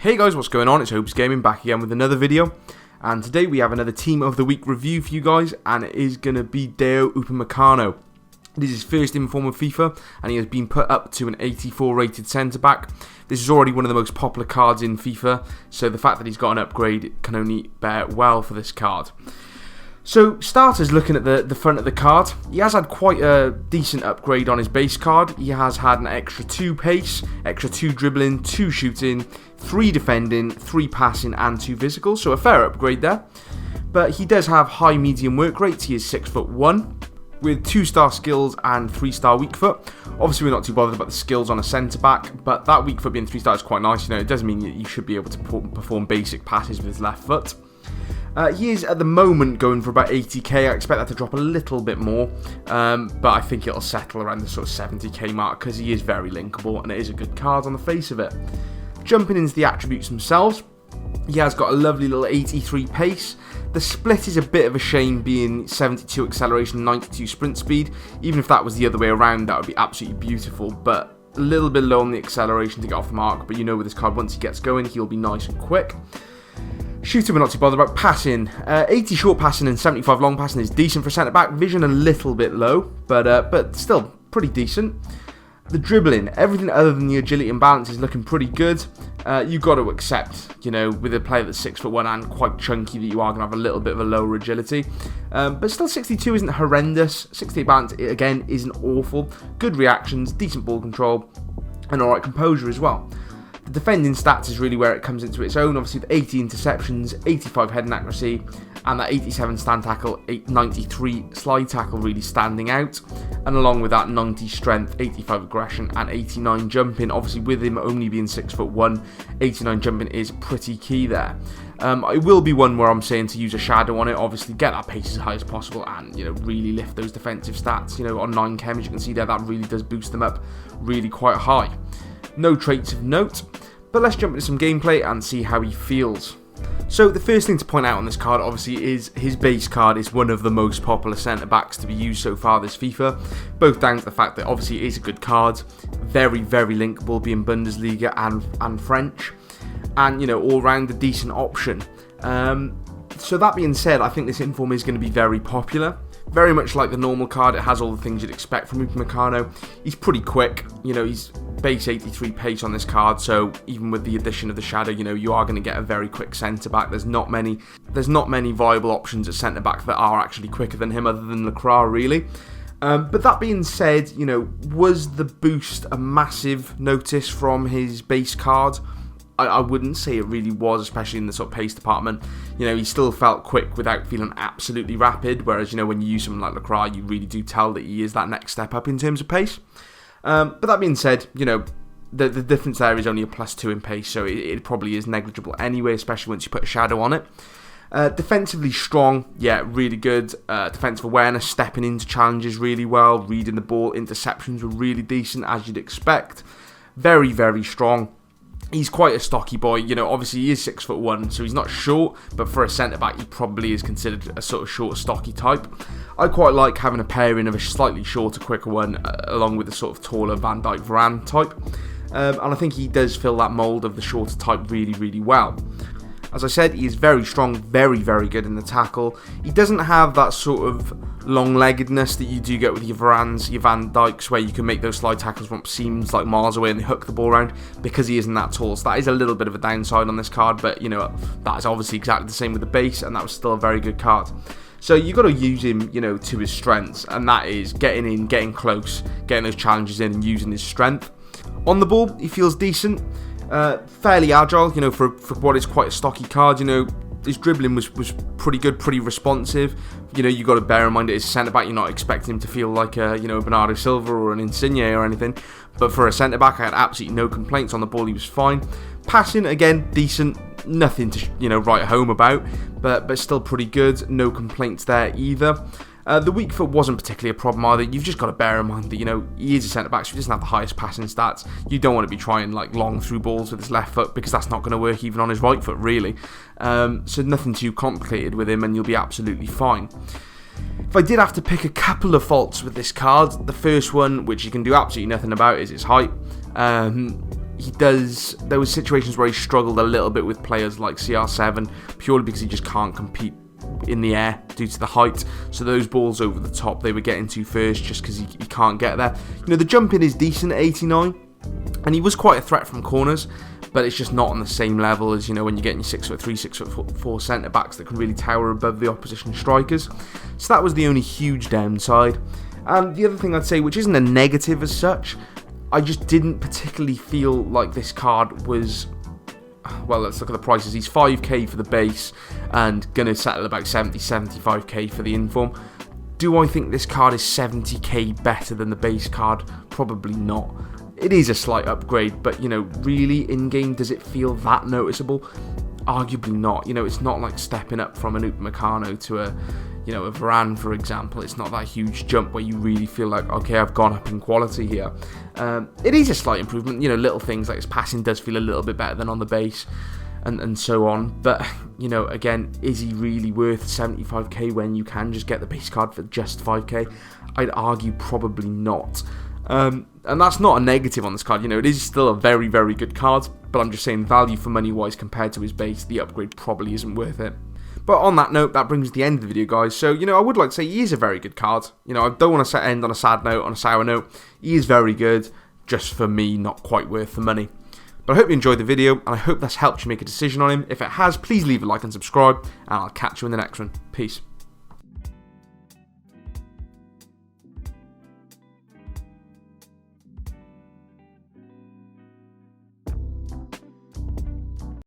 Hey guys, what's going on? It's Obezgaming back again with another video, and today we have another Team of the Week review for you guys, and it is going to be Dayot Upamecano. This is his first inform of FIFA, and he has been put up to an 84 rated centre back. This is already one of the most popular cards in FIFA, so the fact that he's got an upgrade can only bear well for this card. So, starters, looking at the front of the card, he has had quite a decent upgrade on his base card. He has had an extra 2 pace, extra 2 dribbling, 2 shooting, 3 defending, 3 passing and 2 physical, so a fair upgrade there. But he does have high medium work rates. He is 6'1", with 2-star skills and 3-star weak foot. Obviously, we're not too bothered about the skills on a centre back, but that weak foot being 3-star is quite nice. You know, it does mean that you should be able to perform basic passes with his left foot. He is at the moment going for about 80k. I expect that to drop a little bit more, but I think it'll settle around the sort of 70k mark because he is very linkable and it is a good card on the face of it. Jumping into the attributes themselves, he has got a lovely little 83 pace. The split is a bit of a shame being 72 acceleration, 92 sprint speed. Even if that was the other way around, that would be absolutely beautiful, but a little bit low on the acceleration to get off the mark. But you know with this card, once he gets going, he'll be nice and quick. Shooting, we're not too bothered about. Passing, 80 short passing and 75 long passing is decent for centre back. Vision a little bit low, but still pretty decent. The dribbling, everything other than the agility and balance is looking pretty good. You've got to accept, you know, with a player that's 6'1" and quite chunky, that you are going to have a little bit of a lower agility. But still, 62 isn't horrendous. 68 balance, again, isn't awful. Good reactions, decent ball control, and alright composure as well. The defending stats is really where it comes into its own, obviously with 80 interceptions, 85 heading accuracy, and that 87 stand tackle, 93 slide tackle really standing out. And along with that, 90 strength, 85 aggression, and 89 jumping. Obviously with him only being 6'1", 89 jumping is pretty key there. It will be one where I'm saying to use a shadow on it, obviously get that pace as high as possible and, you know, really lift those defensive stats. You know, on 9 chem, as you can see there, that really does boost them up really quite high. No traits of note, but let's jump into some gameplay and see how he feels. So the first thing to point out on this card obviously is his base card is one of the most popular centre backs to be used so far this FIFA, both down to the fact that obviously it is a good card, very linkable being Bundesliga and French, and you know, all round a decent option. So that being said, I think this inform is going to be very popular. Very much like the normal card, it has all the things you'd expect from Upamecano. He's pretty quick, you know, he's base 83 pace on this card, so even with the addition of the shadow, you know, you are going to get a very quick centre back. There's not many viable options at centre back that are actually quicker than him, other than Lacroix, really. But that being said, you know, was the boost a massive notice from his base card? I wouldn't say it really was, especially in the sort of pace department. You know, he still felt quick without feeling absolutely rapid, whereas, you know, when you use someone like Lacroix, you really do tell that he is that next step up in terms of pace. But that being said, you know, the difference there is only a +2 in pace, so it probably is negligible anyway, especially once you put a shadow on it. Defensively strong, yeah, really good. Defensive awareness, stepping into challenges really well, reading the ball, interceptions were really decent, as you'd expect. Very strong. He's quite a stocky boy, you know, obviously he is 6'1", so he's not short, but for a centre-back he probably is considered a sort of short, stocky type. I quite like having a pairing of a slightly shorter, quicker one, along with a sort of taller Van Dijk Varane type, and I think he does fill that mould of the shorter type really well. As I said, he is very strong, very good in the tackle. He doesn't have that sort of long-leggedness that you do get with your Varanes, your Van Dijks, where you can make those slide tackles from seams like miles away and they hook the ball around, because he isn't that tall. So that is a little bit of a downside on this card, but you know, that is obviously exactly the same with the base, and that was still a very good card. So you've got to use him, you know, to his strengths, and that is getting in, getting close, getting those challenges in and using his strength. On the ball, he feels decent. Fairly agile, you know, for what is quite a stocky card. You know, his dribbling was pretty good, pretty responsive. You know, you got to bear in mind that as a centre back, you're not expecting him to feel like a, you know, a Bernardo Silva or an Insigne or anything. But for a centre back, I had absolutely no complaints on the ball. He was fine. Passing, again, decent. Nothing to, you know, write home about, but still pretty good. No complaints there either. The weak foot wasn't particularly a problem either. You've just got to bear in mind that, you know, he is a centre-back, so he doesn't have the highest passing stats. You don't want to be trying, like, long through balls with his left foot, because that's not going to work even on his right foot, really. So nothing too complicated with him, and you'll be absolutely fine. If I did have to pick a couple of faults with this card, the first one, which you can do absolutely nothing about, is its height. there was situations where he struggled a little bit with players like CR7, purely because he just can't compete in the air due to the height. So those balls over the top they were getting to first, just because he can't get there. The jumping is decent at 89, and he was quite a threat from corners, but it's just not on the same level as, when you're getting your 6'3", 6'4" centre backs that can really tower above the opposition strikers. So that was the only huge downside. And the other thing I'd say, which isn't a negative as such, I just didn't particularly feel like this card was... Well, let's look at the prices. He's 5k for the base and going to settle about 75k for the inform. Do I think this card is 70k better than the base card? Probably not. It is a slight upgrade, but, really, in-game, does it feel that noticeable? Arguably not. It's not like stepping up from an Upamecano to a Varane, for example. It's not that huge jump where you really feel like, okay, I've gone up in quality here. It is a slight improvement. Little things like his passing does feel a little bit better than on the base, and so on. But, again, is he really worth 75k when you can just get the base card for just 5k? I'd argue probably not. And that's not a negative on this card. It is still a very, very good card, but I'm just saying value for money wise compared to his base, the upgrade probably isn't worth it. But on that note, that brings me to the end of the video, guys. So, I would like to say he is a very good card. I don't want to end on a sad note, on a sour note. He is very good, just for me, not quite worth the money. But I hope you enjoyed the video, and I hope that's helped you make a decision on him. If it has, please leave a like and subscribe, and I'll catch you in the next one. Peace.